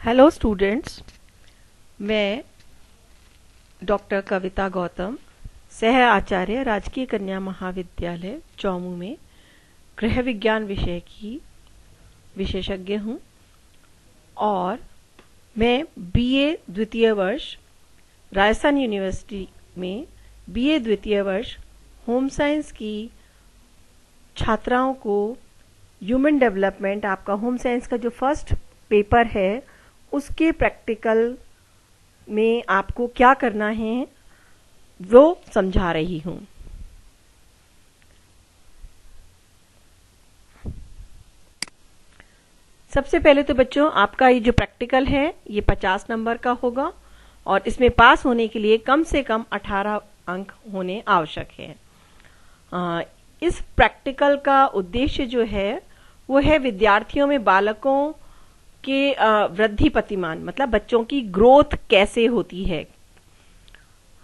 Hello students, मैं doctor कविता गौतम, सह आचार्य राजकीय कन्या महाविद्यालय चौमू में गृह विज्ञान विषय की विशेषज्ञ हूँ और मैं बीए द्वितीय वर्ष राजस्थान यूनिवर्सिटी में बीए द्वितीय वर्ष होम साइंस की छात्राओं को ह्यूमन डेवलपमेंट, आपका होम साइंस का जो फर्स्ट पेपर है उसके प्रैक्टिकल में आपको क्या करना है वो समझा रही हूं। सबसे पहले तो बच्चों, आपका ये जो प्रैक्टिकल है ये 50 नंबर का होगा और इसमें पास होने के लिए कम से कम 18 अंक होने आवश्यक है। इस प्रैक्टिकल का उद्देश्य जो है वो है विद्यार्थियों में बालकों के वृद्धि प्रतिमान, मतलब बच्चों की ग्रोथ कैसे होती है,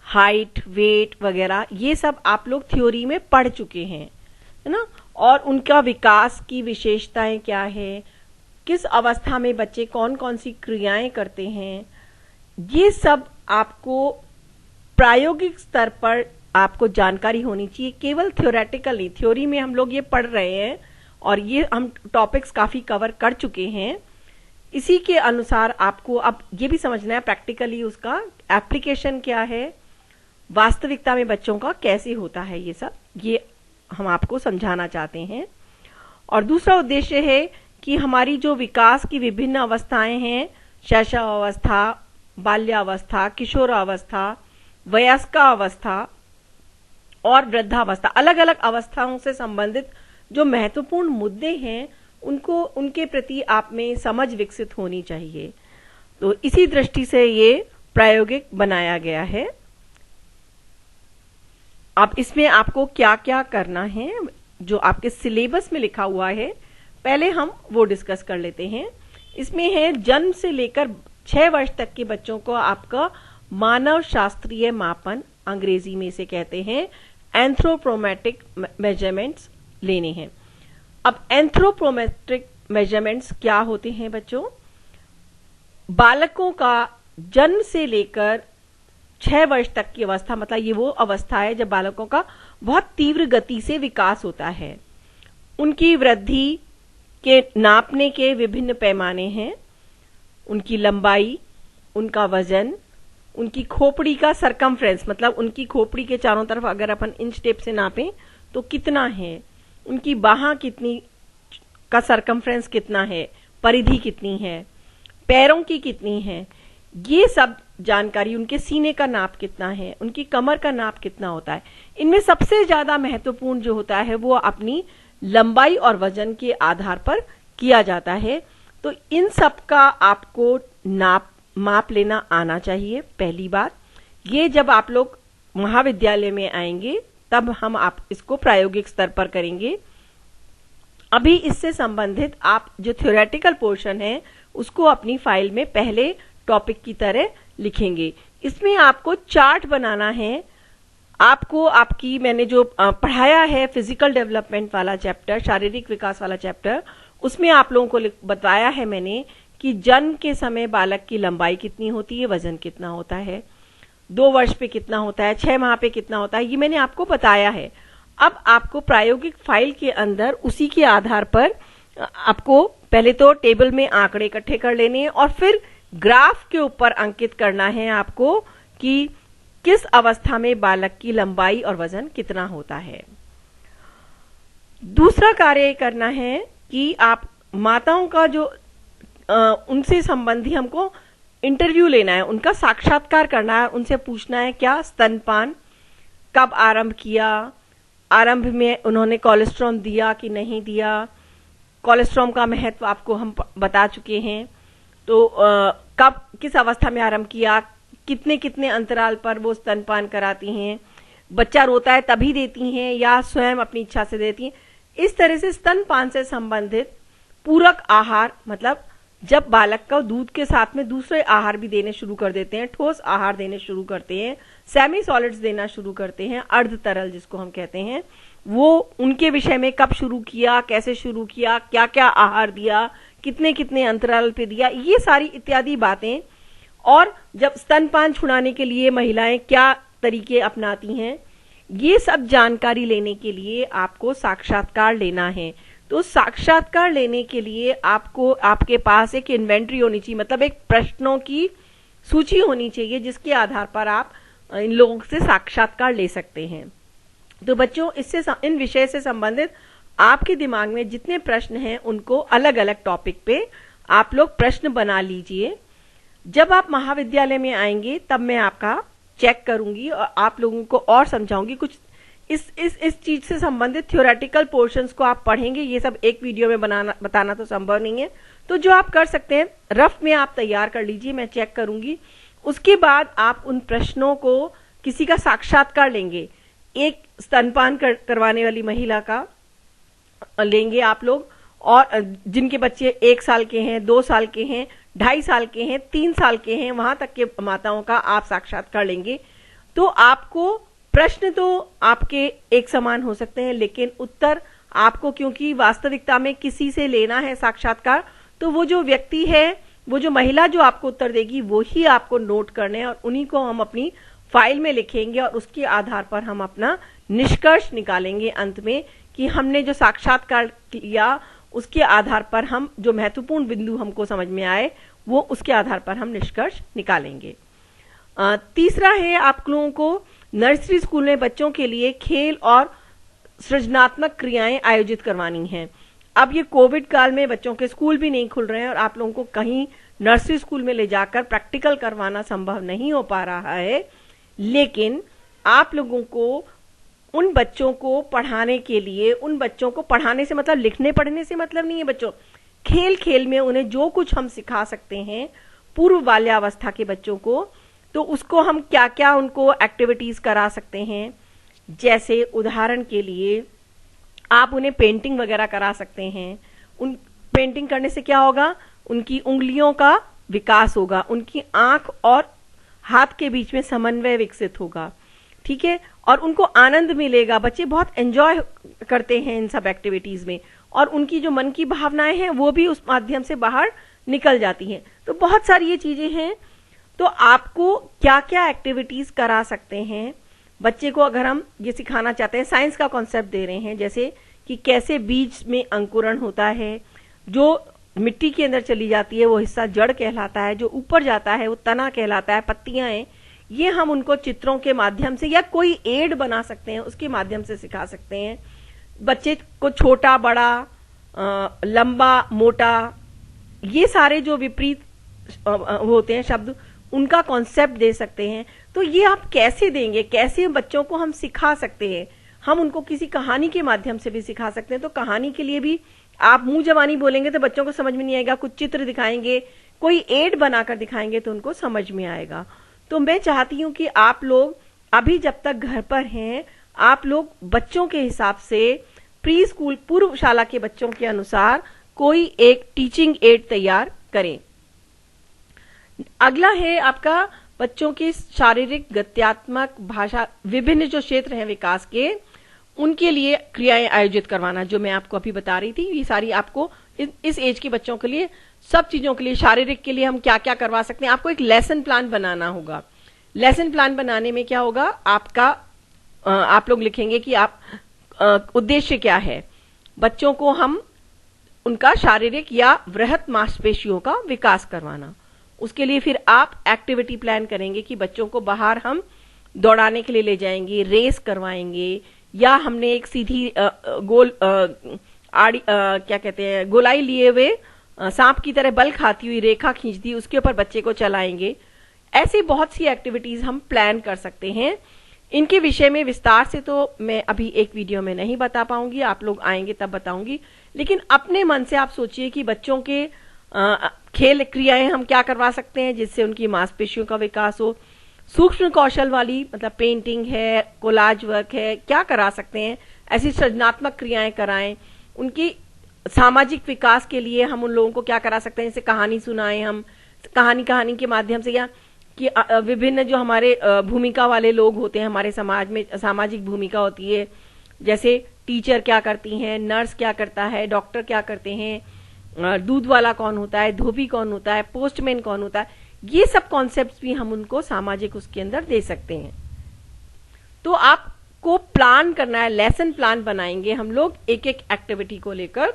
हाइट, वेट वगैरह, ये सब आप लोग थ्योरी में पढ़ चुके हैं, है ना। और उनका विकास की विशेषताएं क्या है, किस अवस्था में बच्चे कौन कौन सी क्रियाएं करते हैं, ये सब आपको प्रायोगिक स्तर पर आपको जानकारी होनी चाहिए। केवल थ्योरेटिकल नहीं, थ्योरी में हम लोग ये पढ़ रहे हैं और ये हम टॉपिक्स काफी कवर कर चुके हैं। इसी के अनुसार आपको अब ये भी समझना है प्रैक्टिकली उसका एप्लीकेशन क्या है, वास्तविकता में बच्चों का कैसे होता है, ये सब ये हम आपको समझाना चाहते हैं। और दूसरा उद्देश्य है कि हमारी जो विकास की विभिन्न अवस्थाएं हैं, शैशवावस्था, बाल्यावस्था, किशोरावस्था, वयस्कावस्था और वृद्धावस्था, अलग अलग अवस्थाओं से संबंधित जो महत्वपूर्ण मुद्दे हैं उनके प्रति आप में समझ विकसित होनी चाहिए। तो इसी दृष्टि से ये प्रायोगिक बनाया गया है। अब इसमें आपको क्या क्या करना है जो आपके सिलेबस में लिखा हुआ है, पहले हम वो डिस्कस कर लेते हैं। इसमें है जन्म से लेकर 6 वर्ष तक के बच्चों को आपका मानव शास्त्रीय मापन, अंग्रेजी में इसे कहते हैं एंथ्रोपोमेट्रिक मेजरमेंट्स लेने हैं। अब एंथ्रोपोमेट्रिक मेजरमेंट्स क्या होते हैं बच्चों? बालकों का जन्म से लेकर 6 वर्ष तक की अवस्था, मतलब ये वो अवस्था है जब बालकों का बहुत तीव्र गति से विकास होता है। उनकी वृद्धि के नापने के विभिन्न पैमाने हैं, उनकी लंबाई, उनका वजन, उनकी खोपड़ी का सरकमफ्रेंस, मतलब उनकी खोपड़ी के चारों तरफ अगर अपन इंच टेप से नापें तो कितना है, उनकी बाह कितनी का सरकमफ्रेंस कितना है, परिधि कितनी है, पैरों की कितनी है, ये सब जानकारी, उनके सीने का नाप कितना है, उनकी कमर का नाप कितना होता है। इनमें सबसे ज्यादा महत्वपूर्ण जो होता है वो अपनी लंबाई और वजन के आधार पर किया जाता है। तो इन सब का आपको माप लेना आना चाहिए। पहली बात ये, जब आप लोग महाविद्यालय में आएंगे तब हम आप इसको प्रायोगिक स्तर पर करेंगे। अभी इससे संबंधित आप जो थ्योरेटिकल पोर्शन है उसको अपनी फाइल में पहले टॉपिक की तरह लिखेंगे। इसमें आपको चार्ट बनाना है। आपको आपकी मैंने जो पढ़ाया है फिजिकल डेवलपमेंट वाला चैप्टर, शारीरिक विकास वाला चैप्टर, उसमें आप लोगों को बताया है मैंने कि जन्म के समय बालक की लंबाई कितनी होती है, वजन कितना होता है, 2 वर्ष पे कितना होता है, 6 माह पे कितना होता है, ये मैंने आपको बताया है। अब आपको प्रायोगिक फाइल के अंदर उसी के आधार पर आपको पहले तो टेबल में आंकड़े इकट्ठे कर लेने हैं और फिर ग्राफ के ऊपर अंकित करना है आपको कि किस अवस्था में बालक की लंबाई और वजन कितना होता है। दूसरा कार्य करना है कि आप माताओं का जो उनसे संबंधी हमको इंटरव्यू लेना है, उनका साक्षात्कार करना है, उनसे पूछना है क्या स्तनपान कब आरंभ किया, आरंभ में उन्होंने कोलेस्ट्रॉल दिया कि नहीं दिया, कोलेस्ट्रॉल का महत्व आपको हम बता चुके हैं। तो कब किस अवस्था में आरंभ किया, कितने कितने अंतराल पर वो स्तनपान कराती हैं, बच्चा रोता है तभी देती हैं या स्वयं अपनी इच्छा से देती हैं। इस तरह से स्तनपान से संबंधित पूरक आहार, मतलब जब बालक को दूध के साथ में दूसरे आहार भी देने शुरू कर देते हैं, ठोस आहार देने शुरू करते हैं, सेमी सॉलिड्स देना शुरू करते हैं, अर्ध तरल जिसको हम कहते हैं, वो उनके विषय में कब शुरू किया, कैसे शुरू किया, क्या क्या आहार दिया, कितने कितने अंतराल पे दिया, ये सारी इत्यादि बातें। और जब स्तनपान छुड़ाने के लिए महिलाएं क्या तरीके अपनाती हैं, ये सब जानकारी लेने के लिए आपको साक्षात्कार लेना है। तो साक्षात्कार लेने के लिए आपको आपके पास एक इन्वेंट्री होनी चाहिए, मतलब एक प्रश्नों की सूची होनी चाहिए जिसके आधार पर आप इन लोगों से साक्षात्कार ले सकते हैं। तो बच्चों, इससे इन विषय से संबंधित आपके दिमाग में जितने प्रश्न हैं उनको अलग अलग टॉपिक पे आप लोग प्रश्न बना लीजिए। जब आप महाविद्यालय में आएंगे तब मैं आपका चेक करूंगी और आप लोगों को और समझाऊंगी। कुछ इस चीज से संबंधित थ्योरेटिकल पोर्शंस को आप पढ़ेंगे, ये सब एक वीडियो में बताना तो संभव नहीं है। तो जो आप कर सकते हैं, रफ में आप तैयार कर लीजिए, मैं चेक करूंगी। उसके बाद आप उन प्रश्नों को किसी का साक्षात्कार लेंगे, एक स्तनपान करवाने वाली महिला का लेंगे आप लोग, और जिनके बच्चे 1 साल के हैं, 2 साल के हैं, 2.5 साल के हैं, 3 साल के हैं, वहां तक के माताओं का आप साक्षात्कार लेंगे। तो आपको प्रश्न तो आपके एक समान हो सकते हैं, लेकिन उत्तर आपको, क्योंकि वास्तविकता में किसी से लेना है साक्षात्कार, तो वो जो व्यक्ति है, वो जो महिला जो आपको उत्तर देगी, वो ही आपको नोट करने हैं और उन्हीं को हम अपनी फाइल में लिखेंगे और उसके आधार पर हम अपना निष्कर्ष निकालेंगे अंत में कि हमने जो साक्षात्कार किया उसके आधार पर हम जो महत्वपूर्ण बिंदु हमको समझ में आए, वो उसके आधार पर हम निष्कर्ष निकालेंगे। तीसरा है, आप लोगों को नर्सरी स्कूल में बच्चों के लिए खेल और सृजनात्मक क्रियाएं आयोजित करवानी हैं। अब ये कोविड काल में बच्चों के स्कूल भी नहीं खुल रहे हैं और आप लोगों को कहीं नर्सरी स्कूल में ले जाकर प्रैक्टिकल करवाना संभव नहीं हो पा रहा है, लेकिन आप लोगों को उन बच्चों को पढ़ाने के लिए, उन बच्चों को पढ़ाने से मतलब लिखने पढ़ने से मतलब नहीं है बच्चों, खेल खेल में उन्हें जो कुछ हम सिखा सकते हैं पूर्व बाल्यावस्था के बच्चों को, तो उसको हम क्या क्या उनको एक्टिविटीज करा सकते हैं। जैसे उदाहरण के लिए आप उन्हें पेंटिंग वगैरह करा सकते हैं। उन पेंटिंग करने से क्या होगा, उनकी उंगलियों का विकास होगा, उनकी आंख और हाथ के बीच में समन्वय विकसित होगा, ठीक है, और उनको आनंद मिलेगा। बच्चे बहुत एंजॉय करते हैं इन सब एक्टिविटीज में, और उनकी जो मन की भावनाएं हैं वो भी उस माध्यम से बाहर निकल जाती हैं। तो बहुत सारी ये चीजें हैं। तो आपको क्या क्या एक्टिविटीज करा सकते हैं बच्चे को, अगर हम ये सिखाना चाहते हैं, साइंस का कॉन्सेप्ट दे रहे हैं, जैसे कि कैसे बीज में अंकुरण होता है, जो मिट्टी के अंदर चली जाती है वो हिस्सा जड़ कहलाता है, जो ऊपर जाता है वो तना कहलाता है, पत्तियां हैं, ये हम उनको चित्रों के माध्यम से या कोई एड बना सकते हैं उसके माध्यम से सिखा सकते हैं। बच्चे को छोटा बड़ा, लंबा मोटा, ये सारे जो विपरीत होते हैं शब्द, उनका कॉन्सेप्ट दे सकते हैं। तो ये आप कैसे देंगे, कैसे बच्चों को हम सिखा सकते हैं, हम उनको किसी कहानी के माध्यम से भी सिखा सकते हैं। तो कहानी के लिए भी आप मुंह जबानी बोलेंगे तो बच्चों को समझ में नहीं आएगा, कुछ चित्र दिखाएंगे, कोई एड बनाकर दिखाएंगे तो उनको समझ में आएगा। तो मैं चाहती हूं कि आप लोग अभी जब तक घर पर हैं, आप लोग बच्चों के हिसाब से प्री स्कूल पूर्व शाला के बच्चों के अनुसार कोई एक टीचिंग एड तैयार करें। अगला है आपका बच्चों की शारीरिक, गत्यात्मक, भाषा, विभिन्न जो क्षेत्र हैं विकास के, उनके लिए क्रियाएं आयोजित करवाना, जो मैं आपको अभी बता रही थी। ये सारी आपको इस एज के बच्चों के लिए, सब चीजों के लिए, शारीरिक के लिए हम क्या क्या करवा सकते हैं, आपको एक लेसन प्लान बनाना होगा। लेसन प्लान बनाने में क्या होगा, आपका आप लोग लिखेंगे कि आप उद्देश्य क्या है, बच्चों को हम उनका शारीरिक या वृहत मांसपेशियों का विकास करवाना। उसके लिए फिर आप एक्टिविटी प्लान करेंगे कि बच्चों को बाहर हम दौड़ाने के लिए ले जाएंगे, रेस करवाएंगे, या हमने एक सीधी क्या कहते हैं, गोलाई लिए हुए सांप की तरह बल खाती हुई रेखा खींच दी, उसके ऊपर बच्चे को चलाएंगे। ऐसी बहुत सी एक्टिविटीज हम प्लान कर सकते हैं। इनके विषय में विस्तार से तो मैं अभी एक वीडियो में नहीं बता पाऊंगी, आप लोग आएंगे तब बताऊंगी, लेकिन अपने मन से आप सोचिए कि बच्चों के खेल क्रियाएं हम क्या करवा सकते हैं जिससे उनकी मांसपेशियों का विकास हो। सूक्ष्म कौशल वाली, मतलब पेंटिंग है, कोलाज वर्क है, क्या करा सकते हैं, ऐसी सृजनात्मक क्रियाएं कराएं। उनकी सामाजिक विकास के लिए हम उन लोगों को क्या करा सकते हैं, जैसे कहानी सुनाएं, हम कहानी के माध्यम से, या कि विभिन्न जो हमारे भूमिका वाले लोग होते हैं हमारे समाज में, सामाजिक भूमिका होती है, जैसे टीचर क्या करती हैं, नर्स क्या करता है, डॉक्टर क्या करते हैं, दूध वाला कौन होता है, धोबी कौन होता है, पोस्टमैन कौन होता है, ये सब कॉन्सेप्ट्स भी हम उनको सामाजिक उसके अंदर दे सकते हैं। तो आपको प्लान करना है, लेसन प्लान बनाएंगे हम लोग एक एक एक्टिविटी को लेकर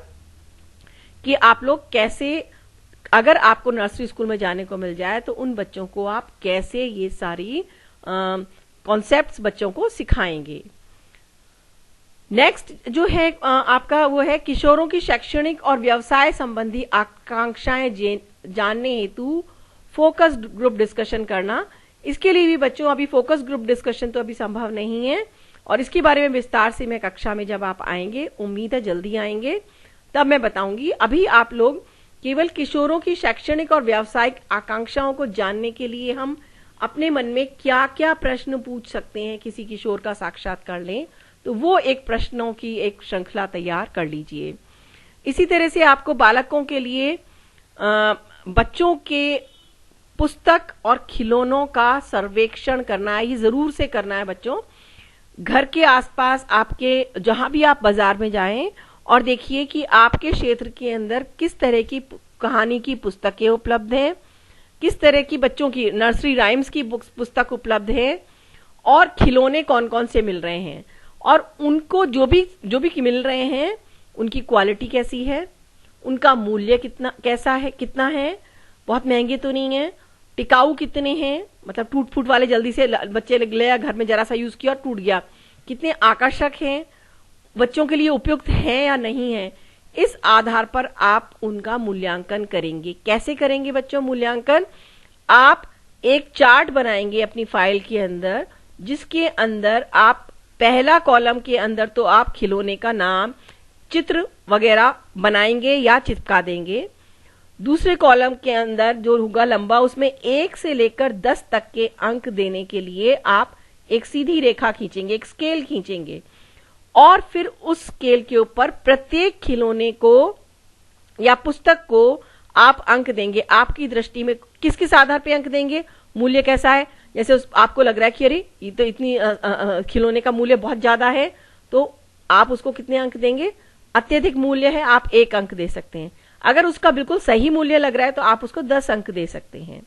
कि आप लोग कैसे, अगर आपको नर्सरी स्कूल में जाने को मिल जाए तो उन बच्चों को आप कैसे ये सारी कॉन्सेप्ट्स बच्चों को सिखाएंगे। नेक्स्ट जो है आपका वो है किशोरों की शैक्षणिक और व्यवसाय संबंधी आकांक्षाएं जानने हेतु फोकस ग्रुप डिस्कशन करना। इसके लिए भी बच्चों अभी फोकस ग्रुप डिस्कशन तो अभी संभव नहीं है और इसके बारे में विस्तार से मैं कक्षा में जब आप आएंगे, उम्मीद है जल्दी आएंगे, तब मैं बताऊंगी। अभी आप लोग केवल किशोरों की शैक्षणिक और व्यावसायिक आकांक्षाओं को जानने के लिए हम अपने मन में क्या क्या प्रश्न पूछ सकते हैं, किसी किशोर का साक्षात्कार लें तो वो एक प्रश्नों की एक श्रृंखला तैयार कर लीजिए। इसी तरह से आपको बालकों के लिए बच्चों के पुस्तक और खिलौनों का सर्वेक्षण करना है, ये जरूर से करना है बच्चों। घर के आसपास आपके जहां भी आप बाजार में जाएं और देखिए कि आपके क्षेत्र के अंदर किस तरह की कहानी की पुस्तकें उपलब्ध हैं, किस तरह की बच्चों की नर्सरी राइम्स की पुस्तक उपलब्ध है और खिलौने कौन कौन से मिल रहे हैं और उनको जो भी मिल रहे हैं उनकी क्वालिटी कैसी है, उनका मूल्य कितना है, बहुत महंगे तो नहीं है, टिकाऊ कितने हैं, मतलब टूट फूट वाले जल्दी से बच्चे ले घर में जरा सा यूज किया और टूट गया, कितने आकर्षक हैं, बच्चों के लिए उपयुक्त हैं या नहीं है। इस आधार पर आप उनका मूल्यांकन करेंगे। कैसे करेंगे बच्चों मूल्यांकन? आप एक चार्ट बनाएंगे अपनी फाइल के अंदर, जिसके अंदर आप पहला कॉलम के अंदर तो आप खिलौने का नाम, चित्र वगैरह बनाएंगे या चिपका देंगे। दूसरे कॉलम के अंदर जो होगा लंबा, उसमें 1 से लेकर 10 तक के अंक देने के लिए आप एक सीधी रेखा खींचेंगे, एक स्केल खींचेंगे और फिर उस स्केल के ऊपर प्रत्येक खिलौने को या पुस्तक को आप अंक देंगे। आपकी दृष्टि में किस आधार पे अंक देंगे, मूल्य कैसा है, जैसे आपको लग रहा है कि अरे ये तो इतनी खिलौने का मूल्य बहुत ज्यादा है, तो आप उसको कितने अंक देंगे? अत्यधिक मूल्य है, आप 1 अंक दे सकते हैं। अगर उसका बिल्कुल सही मूल्य लग रहा है तो आप उसको 10 अंक दे सकते हैं,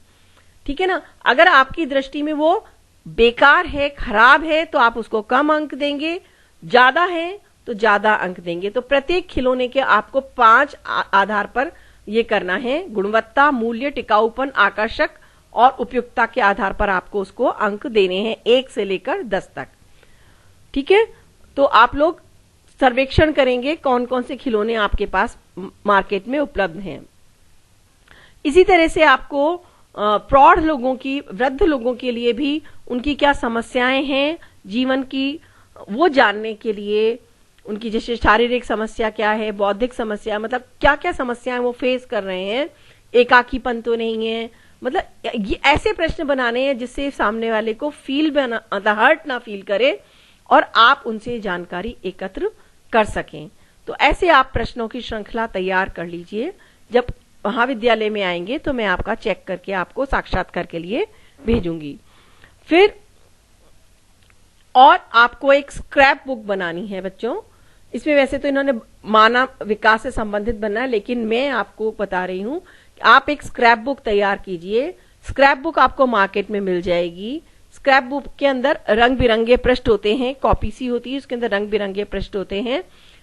ठीक है ना। अगर आपकी दृष्टि में वो बेकार है, खराब है, तो आप उसको कम अंक देंगे, ज्यादा है तो ज्यादा अंक देंगे। तो प्रत्येक खिलौने के आपको 5 आधार पर ये करना है, गुणवत्ता, मूल्य, टिकाऊपन, आकर्षक और उपयुक्तता के आधार पर आपको उसको अंक देने हैं 1 से लेकर 10 तक, ठीक है। तो आप लोग सर्वेक्षण करेंगे कौन कौन से खिलौने आपके पास मार्केट में उपलब्ध हैं। इसी तरह से आपको प्रौढ़ लोगों की, वृद्ध लोगों के लिए भी उनकी क्या समस्याएं हैं जीवन की, वो जानने के लिए उनकी जैसे शारीरिक समस्या क्या है, बौद्धिक समस्या, मतलब क्या क्या समस्याएं वो फेस कर रहे हैं, एकाकीपन तो नहीं है, मतलब ये ऐसे प्रश्न बनाने हैं जिससे सामने वाले को हर्ट ना फील करे और आप उनसे जानकारी एकत्र कर सकें। तो ऐसे आप प्रश्नों की श्रृंखला तैयार कर लीजिए। जब महाविद्यालय में आएंगे तो मैं आपका चेक करके आपको साक्षात्कार के लिए भेजूंगी। फिर और आपको एक स्क्रैप बुक बनानी है बच्चों। इसमें वैसे तो इन्होंने मानव विकास से संबंधित बनना है, लेकिन मैं आपको बता रही हूं कि आप एक स्क्रैप बुक तैयार कीजिए। स्क्रैप बुक आपको मार्केट में मिल जाएगी। स्क्रैप बुक के अंदर रंग बिरंगे पृष्ठ होते हैं, कॉपी सी होती है, उसके अंदर रंग बिरंगे पृष्ठ होते हैं।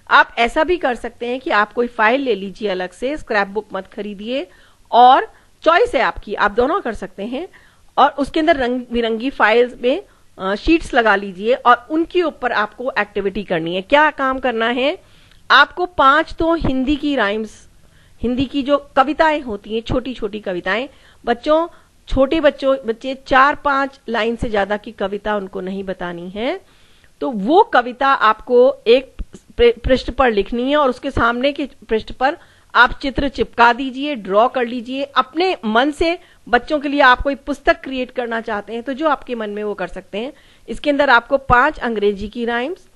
आप ऐसा भी कर सकते हैं कि आप कोई फाइल ले लीजिए अलग से, स्क्रैप बुक मत खरीदिए, और चॉइस है आपकी, आप दोनों कर सकते हैं, और उसके अंदर रंग बिरंगी फाइल्स में शीट्स लगा लीजिए और उनके ऊपर आपको एक्टिविटी करनी है। क्या काम करना है? आपको 5 तो हिंदी की राइम्स, हिंदी की जो कविताएं होती हैं, छोटी छोटी कविताएं, बच्चों छोटे बच्चे 4-5 लाइन से ज्यादा की कविता उनको नहीं बतानी है, तो वो कविता आपको एक पृष्ठ पर लिखनी है और उसके सामने के पृष्ठ पर आप चित्र चिपका दीजिए, ड्रॉ कर लीजिए अपने मन से। बच्चों के लिए आप कोई पुस्तक क्रिएट करना चाहते हैं तो जो आपके मन में वो कर सकते हैं। इसके अंदर आपको 5 अंग्रेजी की राइम्स,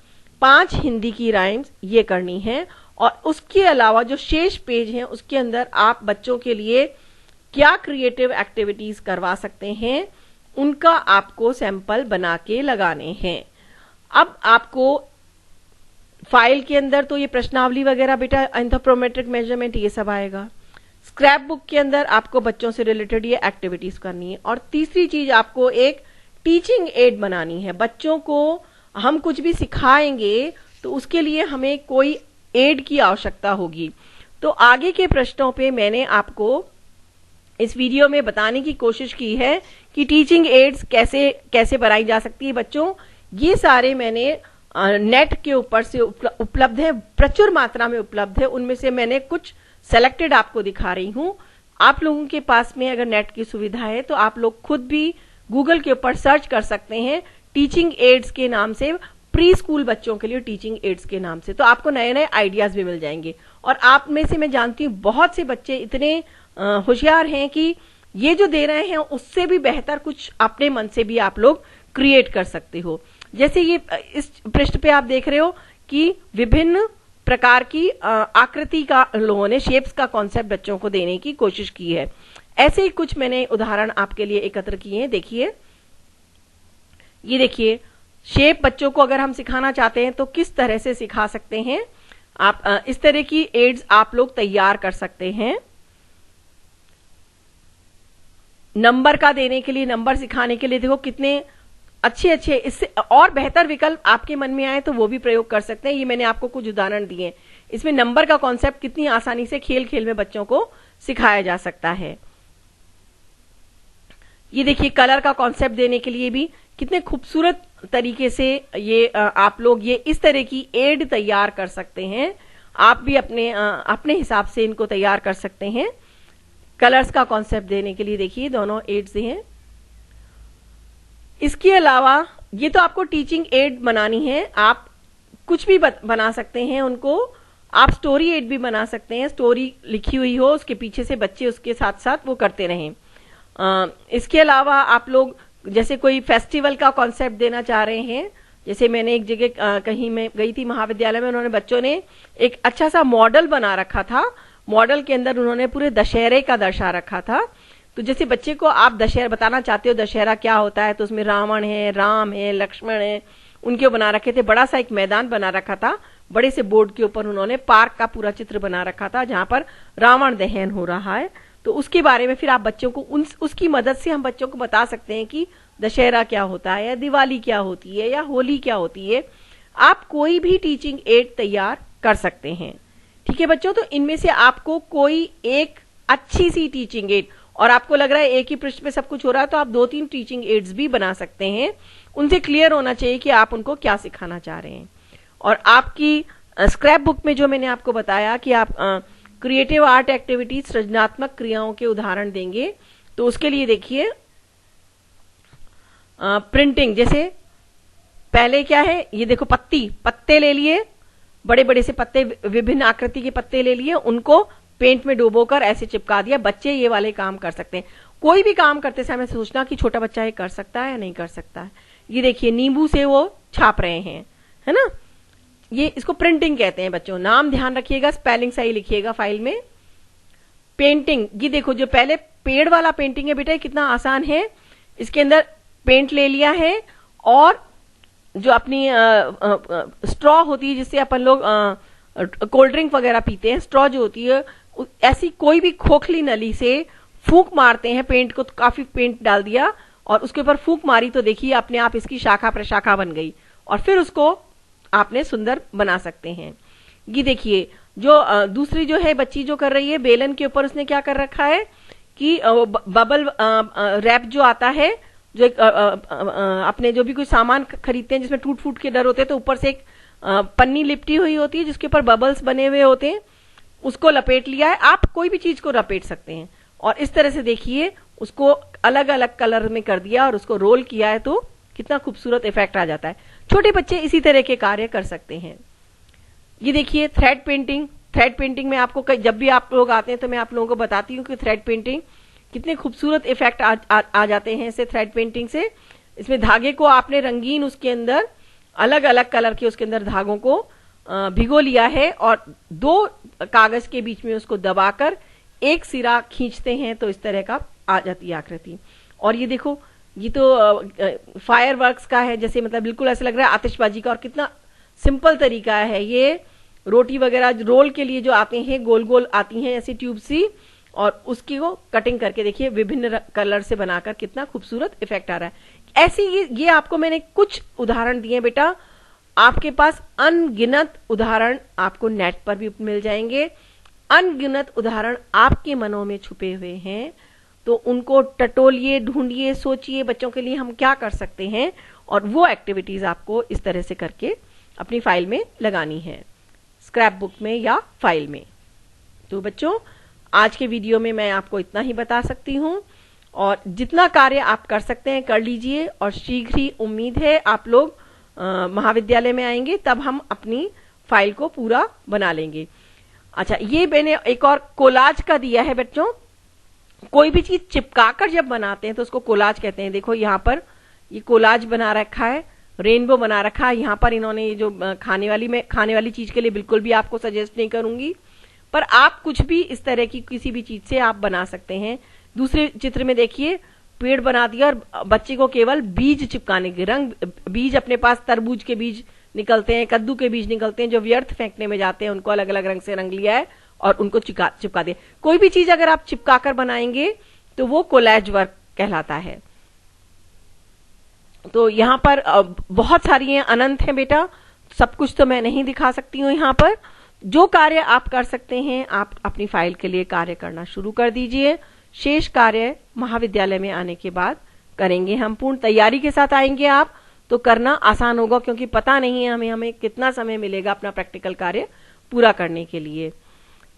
5 हिंदी की राइम्स ये करनी है, और उसके अलावा जो शेष पेज हैं उसके अंदर आप बच्चों के लिए क्या क्रिएटिव एक्टिविटीज करवा सकते हैं उनका आपको सैंपल बना के लगाने हैं। अब आपको फाइल के अंदर तो ये प्रश्नावली वगैरह बेटा, एंथ्रोपोमेट्रिक मेजरमेंट ये सब आएगा। स्क्रैप बुक के अंदर आपको बच्चों से रिलेटेड ये एक्टिविटीज करनी है। और तीसरी चीज, आपको एक टीचिंग एड बनानी है। बच्चों को हम कुछ भी सिखाएंगे तो उसके लिए हमें कोई एड की आवश्यकता होगी। तो आगे के प्रश्नों पे मैंने आपको इस वीडियो में बताने की कोशिश की है कि टीचिंग एड्स कैसे कैसे बनाई जा सकती है बच्चों। ये सारे मैंने नेट के ऊपर से उपलब्ध है, प्रचुर मात्रा में उपलब्ध है। उनमें से मैंने कुछ सेलेक्टेड आपको दिखा रही हूं। आप लोगों के पास में अगर नेट की सुविधा है तो आप लोग खुद भी गूगल के ऊपर सर्च कर सकते हैं टीचिंग एड्स के नाम से, प्री स्कूल बच्चों के लिए टीचिंग एड्स के नाम से। तो आपको नए नए आइडियाज भी मिल जाएंगे। और आप में से मैं जानती हूँ बहुत से बच्चे इतने होशियार हैं कि ये जो दे रहे हैं उससे भी बेहतर कुछ अपने मन से भी आप लोग क्रिएट कर सकते हो। जैसे ये इस पृष्ठ पे आप देख रहे हो कि विभिन्न प्रकार की आकृति का लोगों ने शेप्स का कॉन्सेप्ट बच्चों को देने की कोशिश की है। ऐसे ही कुछ मैंने उदाहरण आपके लिए एकत्र किए हैं। देखिए, ये देखिए शेप बच्चों को अगर हम सिखाना चाहते हैं तो किस तरह से सिखा सकते हैं। आप इस तरह की एड्स आप लोग तैयार कर सकते हैं। नंबर का देने के लिए, नंबर सिखाने के लिए देखो कितने अच्छे अच्छे, इससे और बेहतर विकल्प आपके मन में आए तो वो भी प्रयोग कर सकते हैं। ये मैंने आपको कुछ उदाहरण दिए। इसमें नंबर का कॉन्सेप्ट कितनी आसानी से खेल खेल में बच्चों को सिखाया जा सकता है। ये देखिए कलर का कॉन्सेप्ट देने के लिए भी कितने खूबसूरत तरीके से ये आप लोग ये इस तरह की एड तैयार कर सकते हैं। आप भी अपने हिसाब से इनको तैयार कर सकते हैं। कलर्स का कॉन्सेप्ट देने के लिए देखिए दोनों एड्स हैं। इसके अलावा ये तो आपको टीचिंग एड बनानी है, आप कुछ भी बना सकते हैं उनको। आप स्टोरी एड भी बना सकते हैं, स्टोरी लिखी हुई हो, उसके पीछे से बच्चे उसके साथ साथ वो करते रहें। इसके अलावा आप लोग जैसे कोई फेस्टिवल का कॉन्सेप्ट देना चाह रहे हैं, जैसे मैंने एक जगह कहीं मैं गई थी महाविद्यालय में, उन्होंने बच्चों ने एक अच्छा सा मॉडल बना रखा था। मॉडल के अंदर उन्होंने पूरे दशहरे का दर्शा रखा था। तो जैसे बच्चे को आप दशहरा बताना चाहते हो दशहरा क्या होता है, तो उसमें रावण है, राम है, लक्ष्मण है, उनके बना रखे थे। बड़ा सा एक मैदान बना रखा था, बड़े से बोर्ड के ऊपर उन्होंने पार्क का पूरा चित्र बना रखा था जहां पर रावण दहन हो रहा है। तो उसके बारे में फिर आप बच्चों को उसकी मदद से हम बच्चों को बता सकते हैं कि दशहरा क्या होता है, या दिवाली क्या होती है, या होली क्या होती है। आप कोई भी टीचिंग एड तैयार कर सकते हैं। ठीक है बच्चों, तो इनमें से आपको कोई एक अच्छी सी टीचिंग एड, और आपको लग रहा है एक ही पृष्ठ पे सब कुछ हो रहा है, तो आप 2-3 टीचिंग एड्स भी बना सकते हैं। उनसे क्लियर होना चाहिए कि आप उनको क्या सिखाना चाह रहे हैं। और आपकी स्क्रैप बुक में जो मैंने आपको बताया कि आप क्रिएटिव आर्ट एक्टिविटीज, सृजनात्मक क्रियाओं के उदाहरण देंगे, तो उसके लिए देखिए प्रिंटिंग। जैसे पहले क्या है, ये देखो पत्ते ले लिए, बड़े बड़े से पत्ते, विभिन्न आकृति के पत्ते ले लिए, उनको पेंट में डुबोकर ऐसे चिपका दिया। बच्चे ये वाले काम कर सकते हैं। कोई भी काम करते समय सोचना कि छोटा बच्चा ये कर सकता है या नहीं कर सकता है। ये देखिए नींबू से वो छाप रहे हैं, है ना, ये इसको प्रिंटिंग कहते हैं बच्चों। नाम ध्यान रखिएगा, स्पेलिंग सही लिखिएगा फाइल में। पेंटिंग, ये देखो जो पहले पेड़ वाला पेंटिंग है बेटा, कितना आसान है। इसके अंदर पेंट ले लिया है और जो अपनी स्ट्रॉ होती है जिससे अपन लोग कोल्ड ड्रिंक वगैरह पीते हैं, स्ट्रॉ जो होती है, ऐसी कोई भी खोखली नली से फूंक मारते हैं। पेंट को काफी पेंट डाल दिया और उसके ऊपर फूंक मारी तो देखिए अपने आप इसकी शाखा प्रशाखा बन गई, और फिर उसको आपने सुंदर बना सकते हैं। ये देखिए जो दूसरी जो है बच्ची जो कर रही है, बेलन के ऊपर उसने क्या कर रखा है कि बबल रैप जो आता है, जो एक अपने जो भी कोई सामान खरीदते हैं जिसमें टूट फूट के डर होते हैं, तो ऊपर से एक पन्नी लिपटी हुई होती है जिसके ऊपर बबल्स बने हुए होते हैं, उसको लपेट लिया है। आप कोई भी चीज को लपेट सकते हैं और इस तरह से देखिए उसको अलग अलग कलर में कर दिया और उसको रोल किया है, तो कितना खूबसूरत इफेक्ट आ जाता है। छोटे बच्चे इसी तरह के कार्य कर सकते हैं। ये देखिए थ्रेड पेंटिंग। थ्रेड पेंटिंग में आपको जब भी आप लोग आते हैं तो मैं आप लोगों को बताती हूँ कि थ्रेड पेंटिंग कितने खूबसूरत इफेक्ट आ जाते हैं इससे, थ्रेड पेंटिंग से। इसमें धागे को आपने रंगीन, उसके अंदर अलग अलग कलर के उसके अंदर धागों को भिगो लिया है और 2 कागज के बीच में उसको दबाकर एक सिरा खींचते हैं तो इस तरह का आ जाती है आकृति। और ये देखो ये तो फायर वर्क्स का है, जैसे मतलब बिल्कुल ऐसा लग रहा है आतिशबाजी का, और कितना सिंपल तरीका है। ये रोटी वगैरह रोल के लिए जो आते हैं, गोल गोल आती हैं ऐसी ट्यूब सी, और उसकी को कटिंग करके देखिए विभिन्न कलर से बनाकर कितना खूबसूरत इफेक्ट आ रहा है। ऐसी ये आपको मैंने कुछ उदाहरण दिए बेटा, आपके पास अनगिनत उदाहरण आपको नेट पर भी मिल जाएंगे। अनगिनत उदाहरण आपके मनों में छुपे हुए हैं, तो उनको टटोलिए, ढूंढिए, सोचिए बच्चों के लिए हम क्या कर सकते हैं, और वो एक्टिविटीज आपको इस तरह से करके अपनी फाइल में लगानी है, स्क्रैप बुक में या फाइल में। तो बच्चों, आज के वीडियो में मैं आपको इतना ही बता सकती हूँ, और जितना कार्य आप कर सकते हैं कर लीजिए, और शीघ्र ही उम्मीद है आप लोग महाविद्यालय में आएंगे, तब हम अपनी फाइल को पूरा बना लेंगे। अच्छा, ये मैंने एक और कोलाज का दिया है बच्चों। कोई भी चीज चिपकाकर जब बनाते हैं तो उसको कोलाज कहते हैं। देखो यहाँ पर ये कोलाज बना रखा है, रेनबो बना रखा है। यहाँ पर इन्होंने ये जो खाने वाली चीज के लिए बिल्कुल भी आपको सजेस्ट नहीं करूंगी, पर आप कुछ भी इस तरह की किसी भी चीज से आप बना सकते हैं। दूसरे चित्र में देखिए, पेड़ बना दिया और बच्चे को केवल बीज चिपकाने के, रंग बीज अपने पास तरबूज के बीज निकलते हैं, कद्दू के बीज निकलते हैं, जो व्यर्थ फेंकने में जाते हैं, उनको अलग अलग रंग से रंग लिया है और उनको चिपका दिया। कोई भी चीज अगर आप चिपकाकर बनाएंगे तो वो कोलैज वर्क कहलाता है। तो यहाँ पर बहुत सारी हैं, अनंत हैं बेटा, सब कुछ तो मैं नहीं दिखा सकती हूँ। यहाँ पर जो कार्य आप कर सकते हैं, आप अपनी फाइल के लिए कार्य करना शुरू कर दीजिए। शेष कार्य महाविद्यालय में आने के बाद करेंगे। हम पूर्ण तैयारी के साथ आएंगे आप, तो करना आसान होगा, क्योंकि पता नहीं है हमें कितना समय मिलेगा अपना प्रैक्टिकल कार्य पूरा करने के लिए।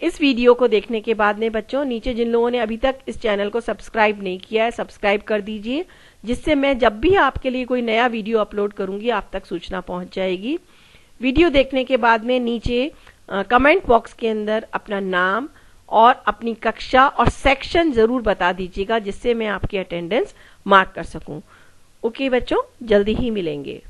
इस वीडियो को देखने के बाद में बच्चों, नीचे जिन लोगों ने अभी तक इस चैनल को सब्सक्राइब नहीं किया है, सब्सक्राइब कर दीजिए, जिससे मैं जब भी आपके लिए कोई नया वीडियो अपलोड करूंगी आप तक सूचना पहुंच जाएगी। वीडियो देखने के बाद में नीचे कमेंट बॉक्स के अंदर अपना नाम और अपनी कक्षा और सेक्शन जरूर बता दीजिएगा, जिससे मैं आपकी अटेंडेंस मार्क कर सकूं। ओके बच्चों, जल्दी ही मिलेंगे।